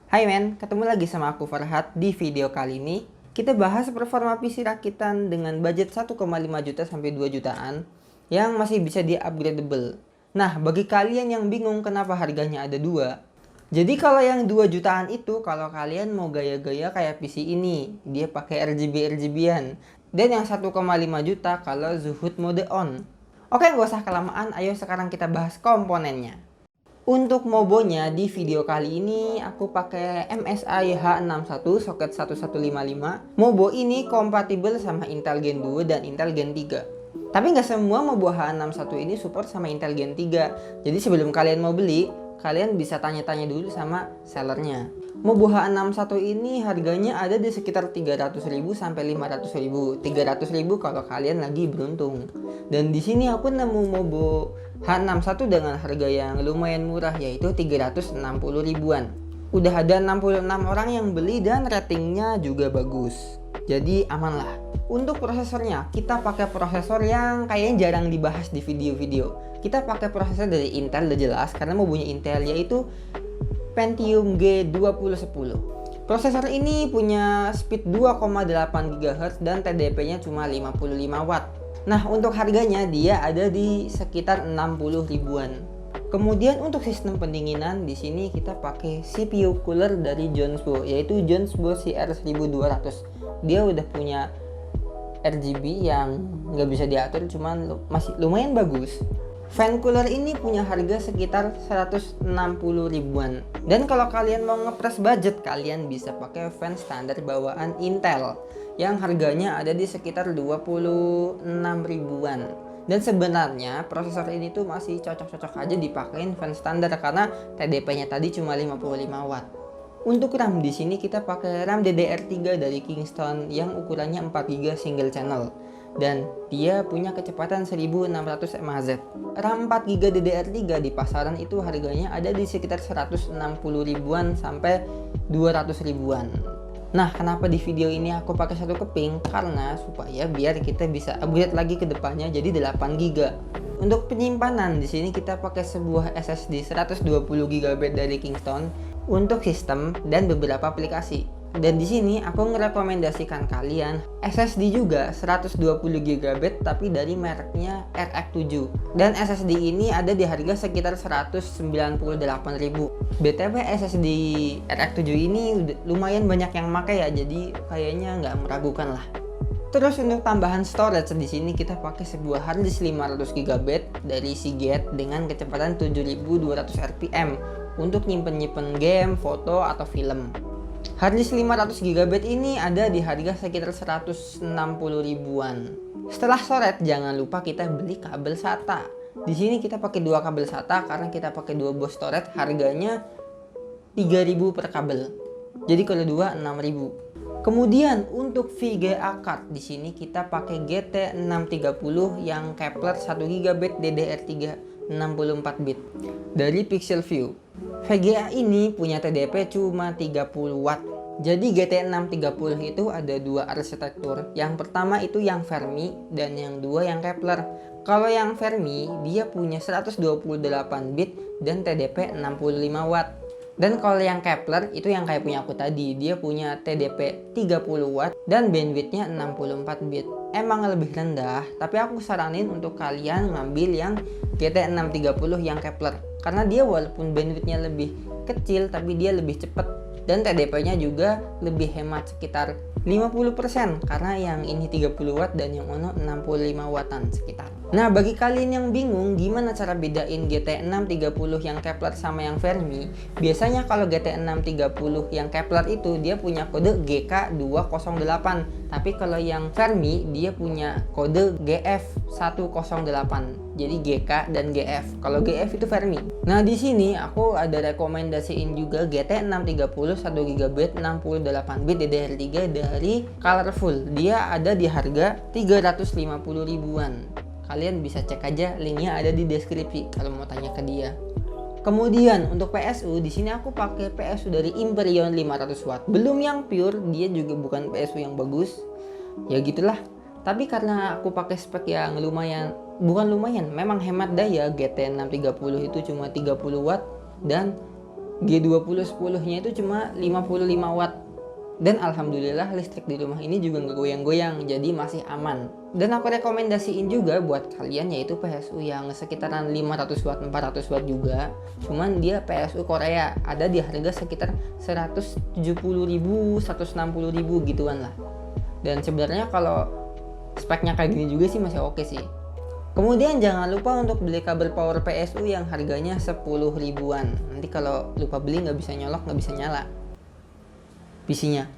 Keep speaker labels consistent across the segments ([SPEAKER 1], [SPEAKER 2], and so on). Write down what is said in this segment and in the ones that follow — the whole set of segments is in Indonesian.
[SPEAKER 1] Hai men, ketemu lagi sama aku Farhat. Di video kali ini kita bahas performa PC rakitan dengan budget 1,5 juta sampai 2 jutaan yang masih bisa di-upgradable. Nah, bagi kalian yang bingung kenapa harganya ada dua, jadi kalau yang 2 jutaan itu kalau kalian mau gaya-gaya kayak PC ini, dia pakai RGB-RGB-an. Dan yang 1,5 juta kalau Zuhud mode on. Oke, nggak usah kelamaan, ayo sekarang kita bahas komponennya. Untuk mobonya di video kali ini aku pakai MSI H61 soket 1155. Mobo ini kompatibel sama Intel Gen 2 dan Intel Gen 3. Tapi nggak semua Mobo H61 ini support sama Intel Gen 3. Jadi sebelum kalian mau beli, kalian bisa tanya-tanya dulu sama sellernya. Mobo H61 ini harganya ada di sekitar 300.000 sampai 500.000. 300.000 kalau kalian lagi beruntung. Dan di sini aku nemu Mobo H61 dengan harga yang lumayan murah, yaitu 360 ribuan. Udah ada 66 orang yang beli dan ratingnya juga bagus. Jadi aman lah. Untuk prosesornya, kita pakai prosesor yang kayaknya jarang dibahas di video-video. Kita pakai prosesor dari Intel, udah jelas karena mau punya Intel, yaitu Pentium G2010. Prosesor ini punya speed 2,8 GHz dan TDP-nya cuma 55 watt. Nah, untuk harganya dia ada di sekitar 60 ribuan. Kemudian untuk sistem pendinginan di sini kita pakai CPU cooler dari Jonesbo, yaitu Jonesbo CR1200. Dia udah punya RGB yang nggak bisa diatur, cuman masih lumayan bagus. Fan cooler ini punya harga sekitar 160 ribuan. Dan kalau kalian mau ngepres budget, kalian bisa pakai fan standar bawaan Intel yang harganya ada di sekitar 26 ribuan. Dan sebenarnya prosesor ini tuh masih cocok-cocok aja dipakein fan standar karena TDP-nya tadi cuma 55 watt. Untuk RAM di sini kita pakai RAM DDR3 dari Kingston yang ukurannya 4GB single channel. Dan dia punya kecepatan 1600 mAh. RAM 4GB DDR3 di pasaran itu harganya ada di sekitar 160 ribuan sampai 200 ribuan. Nah, kenapa di video ini aku pakai satu keping? Karena supaya biar kita bisa upgrade lagi ke depannya jadi 8GB. Untuk penyimpanan di sini kita pakai sebuah SSD 120GB dari Kingston untuk sistem dan beberapa aplikasi. Dan di sini aku ngerekomendasikan kalian SSD juga 120GB tapi dari mereknya RX7. Dan SSD ini ada di harga sekitar 198.000. BTW SSD RX7 ini lumayan banyak yang pakai ya, jadi kayaknya nggak meragukan lah. Terus untuk tambahan storage di sini kita pakai sebuah harddisk 500GB dari Seagate dengan kecepatan 7200 rpm untuk nyimpen game, foto atau film. Harddisk 500GB ini ada di harga sekitar 160 ribuan. Setelah storage, jangan lupa kita beli kabel SATA. Di sini kita pakai dua kabel SATA karena kita pakai dua box storage, harganya 3.000 per kabel. Jadi kalau dua 6.000. Kemudian untuk VGA card di sini kita pakai GT630 yang Kepler 1GB DDR3 64 bit dari Pixel View. VGA ini punya TDP cuma 30 watt. Jadi GT630 itu ada dua arsitektur. Yang pertama itu yang Fermi dan yang dua yang Kepler. Kalau yang Fermi dia punya 128 bit dan TDP 65 watt. Dan kalau yang Kepler itu yang kayak punya aku tadi, dia punya TDP 30 watt dan bandwidthnya 64 bit. Emang lebih rendah, tapi aku saranin untuk kalian ngambil yang GT630 yang Kepler. Karena dia walaupun bandwidthnya lebih kecil, tapi dia lebih cepat. Dan TDP-nya juga lebih hemat sekitar 50% karena yang ini 30 watt dan yang ono 65 wattan sekitar. Nah, bagi kalian yang bingung gimana cara bedain GT630 yang Kepler sama yang Fermi, biasanya kalau GT630 yang Kepler itu dia punya kode GK208, tapi kalau yang Fermi dia punya kode GF108. Jadi GK dan GF. Kalau GF itu Fermi. Nah, di sini aku ada rekomendasiin juga GT630 1GB 68 bit DDR3 dari Colorful. Dia ada di harga 350 ribuan. Kalian bisa cek aja, linknya ada di deskripsi kalau mau tanya ke dia. Kemudian untuk PSU di sini aku pakai PSU dari Imperion 500 watt. Belum yang pure, dia juga bukan PSU yang bagus. Ya gitulah. Tapi karena aku pakai spek yang memang hemat daya, GT630 itu cuma 30 watt dan G2010-nya itu cuma 55 watt. Dan alhamdulillah listrik di rumah ini juga nggak goyang-goyang, jadi masih aman. Dan aku rekomendasiin juga buat kalian yaitu PSU yang sekitaran 500 watt, 400 watt juga. Cuman dia PSU Korea, ada di harga sekitar 170.000, 160.000 gituan lah. Dan sebenarnya kalau speknya kayak gini juga sih masih oke sih. Kemudian jangan lupa untuk beli kabel power PSU yang harganya 10 ribuan. Nanti kalau lupa beli nggak bisa nyolok, nggak bisa nyala PC-nya.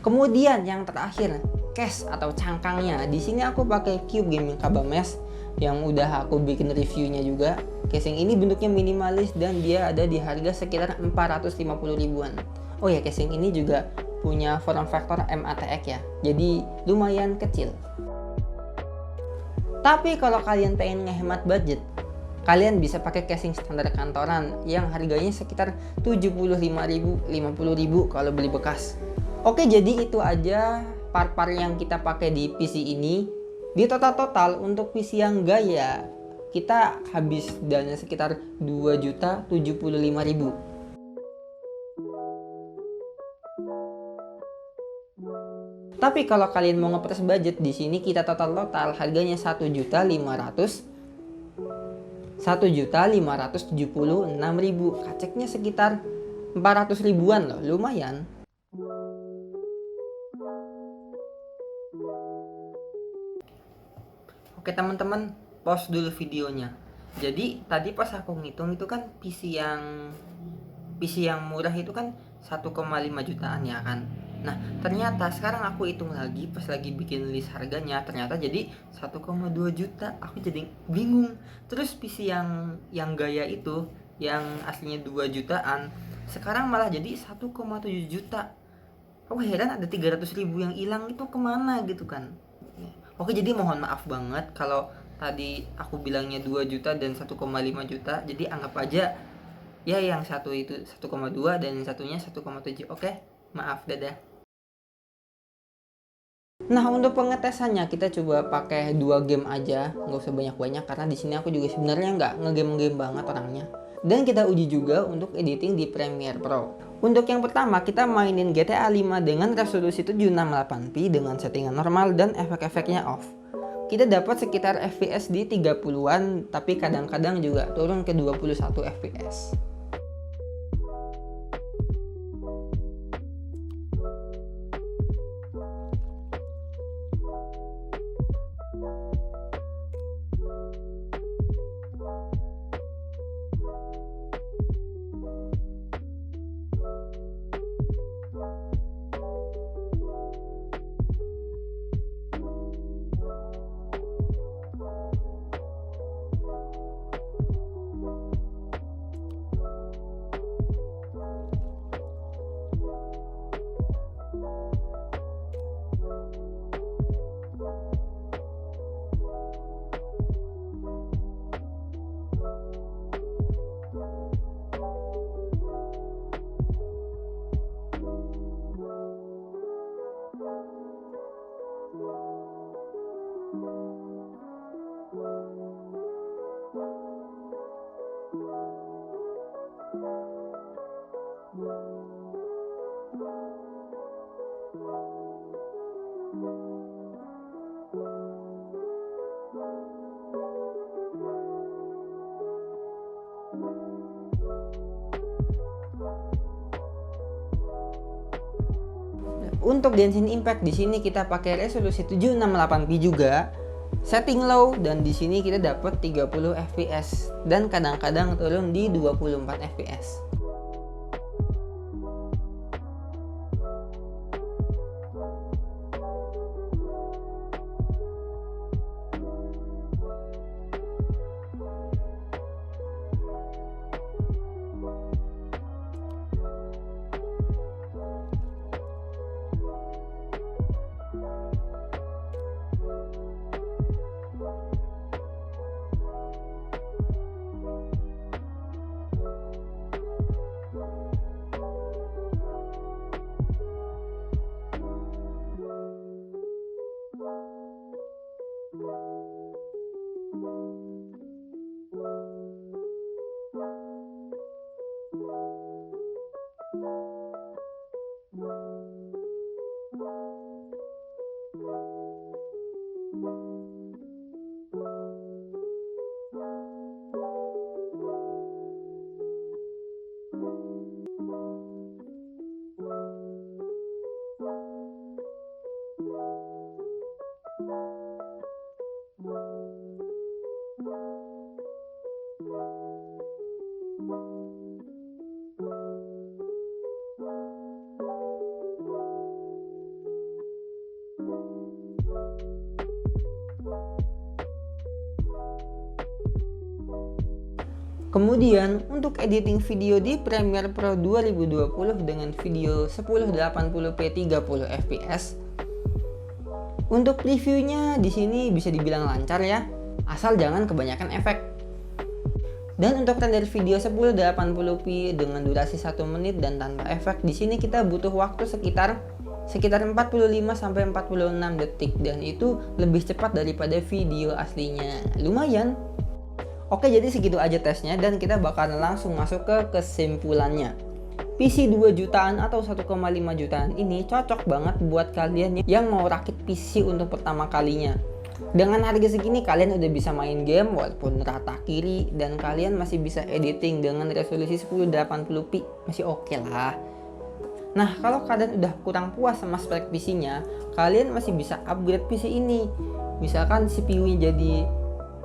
[SPEAKER 1] Kemudian yang terakhir, case atau cangkangnya. Di sini aku pakai Cube Gaming Kaba Mesh yang udah aku bikin reviewnya juga. Casing ini bentuknya minimalis dan dia ada di harga sekitar 450 ribuan. Oh ya, casing ini juga punya form factor MATX ya. Jadi lumayan kecil. Tapi kalau kalian pengen ngehemat budget, kalian bisa pakai casing standar kantoran yang harganya sekitar 75.000, 50.000 kalau beli bekas. Oke, jadi itu aja part-part yang kita pakai di PC ini. Di total untuk PC yang gaya, kita habis dana sekitar 2.075.000. Tapi kalau kalian mau ngepres budget, di sini kita total harganya 1.576.000. Kaceknya sekitar 400 ribuan loh, lumayan. Oke teman-teman, pause dulu videonya. Jadi tadi pas aku ngitung itu kan PC yang murah itu kan 1,5 jutaan ya kan. Nah ternyata sekarang aku hitung lagi pas lagi bikin list harganya, ternyata jadi 1,2 juta. Aku jadi bingung. Terus PC yang gaya itu yang aslinya 2 jutaan sekarang malah jadi 1,7 juta. Aku heran ada 300 ribu yang hilang, itu kemana gitu kan. Oke, jadi mohon maaf banget kalau tadi aku bilangnya 2 juta dan 1,5 juta. Jadi anggap aja ya yang satu itu 1,2 dan yang satunya 1,7. Oke, maaf, dadah. Nah, untuk pengetesannya kita coba pakai 2 game aja, nggak usah banyak-banyak karena di sini aku juga sebenarnya nggak ngegame-game banget orangnya. Dan kita uji juga untuk editing di Premiere Pro. Untuk yang pertama kita mainin GTA 5 dengan resolusi 768p dengan settingan normal dan efek-efeknya off. Kita dapat sekitar FPS di 30-an, tapi kadang-kadang juga turun ke 21 FPS. Untuk Genshin Impact di sini kita pakai resolusi 768p juga, setting low, dan di sini kita dapat 30 fps dan kadang-kadang turun di 24 fps. Kemudian untuk editing video di Premiere Pro 2020 dengan video 1080p 30 fps. Untuk previewnya di sini bisa dibilang lancar ya, asal jangan kebanyakan efek. Dan untuk render video 1080p dengan durasi 1 menit dan tanpa efek, di sini kita butuh waktu sekitar 45 sampai 46 detik dan itu lebih cepat daripada video aslinya. Lumayan. Oke, jadi segitu aja tesnya dan kita bakal langsung masuk ke kesimpulannya. PC 2 jutaan atau 1,5 jutaan ini cocok banget buat kalian yang mau rakit PC untuk pertama kalinya. Dengan harga segini kalian udah bisa main game walaupun rata kiri dan kalian masih bisa editing dengan resolusi 1080p, masih oke lah. Nah, kalau kalian udah kurang puas sama spek PC-nya, kalian masih bisa upgrade PC ini. Misalkan CPU-nya jadi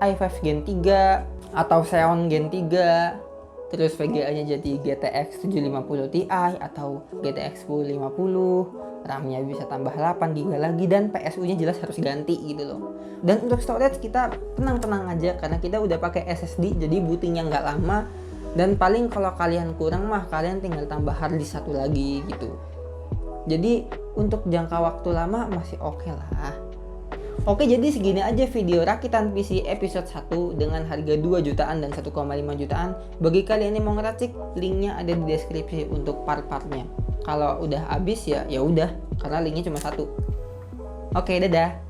[SPEAKER 1] i5 Gen 3 atau Xeon Gen 3, terus VGA-nya jadi GTX 750 Ti atau GTX 1050, RAM-nya bisa tambah 8GB lagi dan PSU-nya jelas harus ganti gitu loh. Dan untuk storage kita tenang-tenang aja karena kita udah pakai SSD jadi bootingnya nggak lama, dan paling kalau kalian kurang mah kalian tinggal tambah harddisk satu lagi gitu. Jadi untuk jangka waktu lama masih oke lah. Oke, jadi segini aja video rakitan PC episode 1 dengan harga 2 jutaan dan 1,5 jutaan. Bagi kalian yang mau ngeracik, linknya ada di deskripsi untuk part-partnya. Kalau udah habis ya udah, karena linknya cuma satu. Oke, dadah.